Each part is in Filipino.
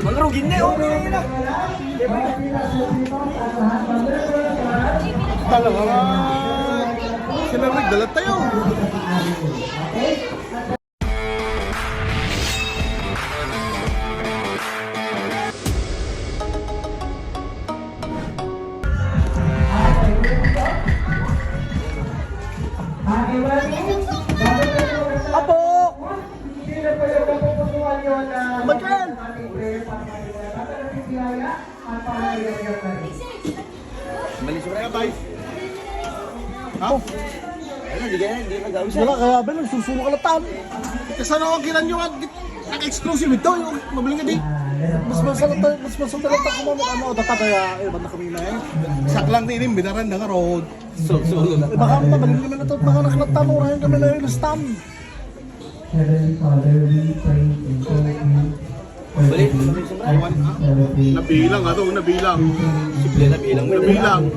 Mangrugin na yun. Talaga nga. Sila nagdalat tayo. Apo! Magkan! Malis mo na Bye. Ha? hindi nagawin siya. Wala kaya ba nagsusulo ka latan. Kasi ano ang kilan yung exclusive ito, yung mabiling ka di. Mas masalata ko mo ano dapat kaya banda kami na eh. Saklang din, binaran na nga road. Sulo na. Baka mabalin kami na to mga nakalatan orahin kami na yung stam. Heavenly Father, we pray and thank you for the Balik. day, celebration, Nabilang nga to, nabilang. Simple na bilang mo. Nabilang.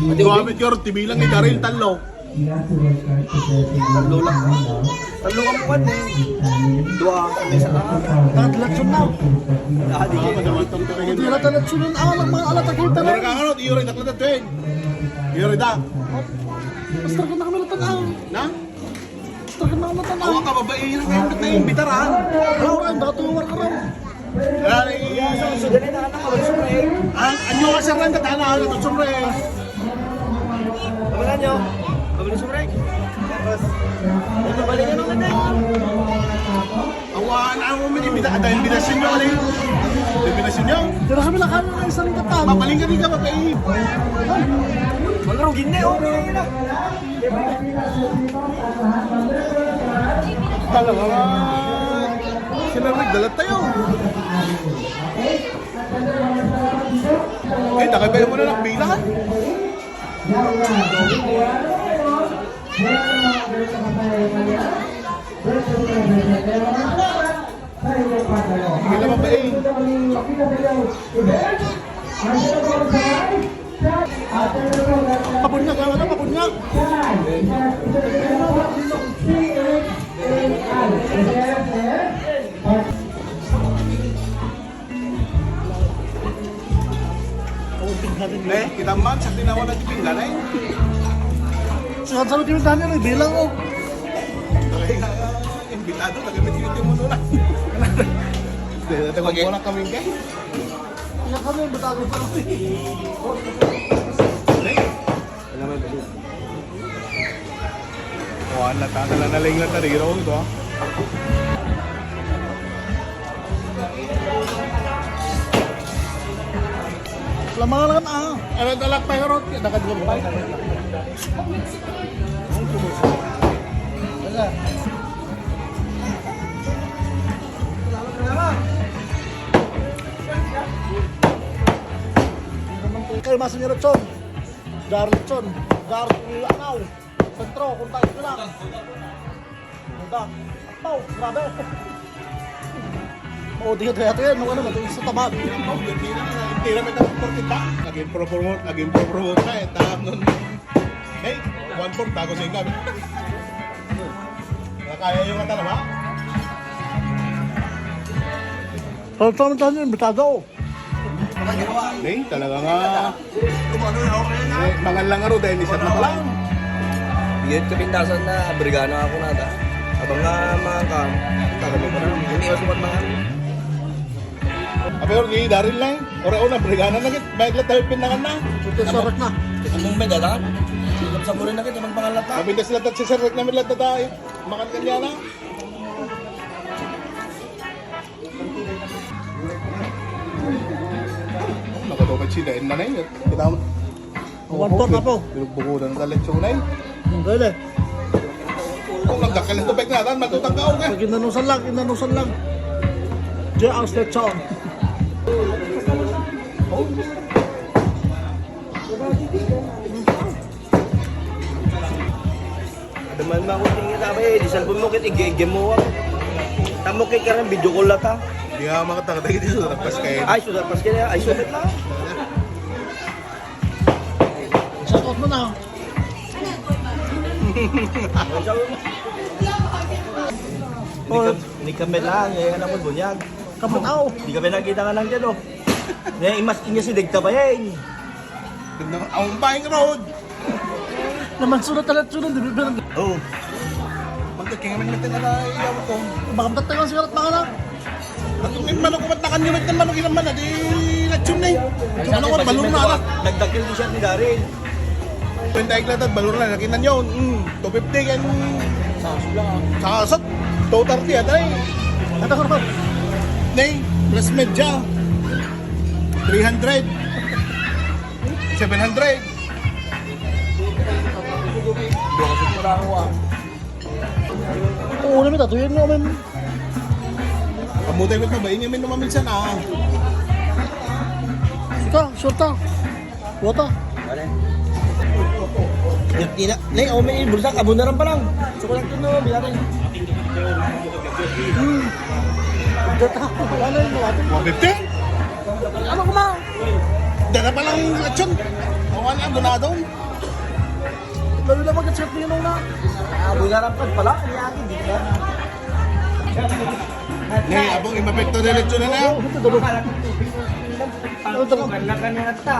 Pati Gamit ka rin, tibilang ni Daryl Talo. we ask you, Lord God, to bless and Talo lang. glorify now. Talo kang puwan eh. Dua kami sa Naglatsun na. Adi kayo. Hindi na talatsun ng alang mga alata kita na. Pero ka ano, iyo rin naklatat din. Iyo rin da. Basta ka na kami latan Na? Basta ka na latan Awa ka babae yun ang na yung bitaran. Ano rin, baka tuwar ka rin. So dali na anak ka. Sumre. Anyo ka sa rin, katana, natut sumre. Kabalan nyo. Kabalan sumre. Tapos. Ito balik na naman eh. Awaan ang uminibita, at yung binasyon nyo, alin. Yung binasyon nyo. Hindi na kami nakaroon ng isang latan. Mapaling ka din ka, babae. Mangrugin na yun. Talaga nga. Sila nagdalat tayo. Eh, nakabaya mo na ng bilangan. Hindi na babae. Pabunyag, ano, pabunyag. Eh, kita man sa tinawa ng pinggan eh. Sabi kami dahil na bilang oh. Kaya imbitado, tagamit-gamit mo na. Tatawag mo na kami kay. Kaya kami batago pa kami. Oh, ang lata na naling lata rin ito ah. Lamangan lang ah. Ano talak pa yung rot? Nakadulong pa. Kayo masang nyo Chon. Darl Chon. Darl Anaw. Sentro, kung tayo ko lang. Ganda. Pau, grabe. Oo, di ka tayo nung ano, matulis sa tamad. Hindi naman na portita. Naging pro-promote na eh. Tahap nun. Hey, 1-4 tago sa inyo. Nakaya yung kata naman. Tama-tama nyo, imbitado. Hey, talaga nga. Eh, mangan lang nga ro dahil isat na pala. Bigyan ko pintasan na brigana ako na da. Abang nga mga kam. Tagal mo na. Hindi mas mga. Pero ni Daryl lang. Ora-una, brigana na kit. May iglat tayo pinangan na. Ito sarak na. Among medatan. Sikap sa muli na kita magpangalat na. Mabindas latat si Sir Rick namin latat tayo. Makan kanya na. Nakatupad si Dain na na yun. Kita mo. 1-4 na po. Binugbukudan ng taletsunay. Dali. Kung nagdakalan ito bike natin, matutang ka okay. Pag inanusan lang. Diyan ang station. Daman mo ako tingin tabi. Di salbon mo kit igigim mo. Tamo kay karan video call lata. Hindi nga makatagtag ito sa tapos kayo. Ay sudah pas kaya ay sudah na. Shout out mo na. Hindi Ni kami lang, ngayon naman bunyag. Kapataw. Di kami nakita nga lang dyan, oh. Ngayon, imas inya si Digta ba yan? Ang buying road. Naman sunod talaga sunod. Di ba? Oo. Magkaking kami natin na ilaw ko. Baka matatayo ang sigarat mga na. At yung manok ko ba't nakanimit ng manok ilang man na, di natsyon na eh. So manok ko, balon na na. Nagdakil din siya ni Daryl. Pwede iklatad, balon na, nakinan yun. 250 kan. Sasot. 230 at ay. Ito ko naman. Nay, plus medya. 300. 700. Bakit mo na ako, ah. Oo naman, tatuyin mo naman. Pamutay ko na ba? Inyo may numaminsan ah. Sika, shorta. Wata. Nay, oh, may bulsa, kabunaran pa lang. So, walang ito na, bilarin. Gata. Ano yun? Wata. 150? Ano ko ma? Dala pa lang latsyon. O ano ang donadong? Lalo na mag-chat niyo nung na. Kabunaran pa pala, kanya akin, di ba? Nay, abong imapekto na latsyon na na. Ito dalo. Ano ito? Malakan yung ata.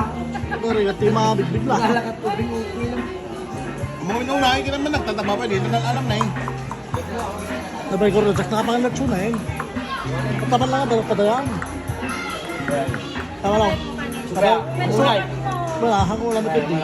Pero yung tima bigbig lang. Malakan tubig, okay lang. Umuwi nung nahin ka naman nagtataba pa dito ng alam na eh. Nabay ko rin, nakapangalat siya na eh. Pataman lang ang padayan. Tama lang. Tama. Wala, hanggang wala na pwede.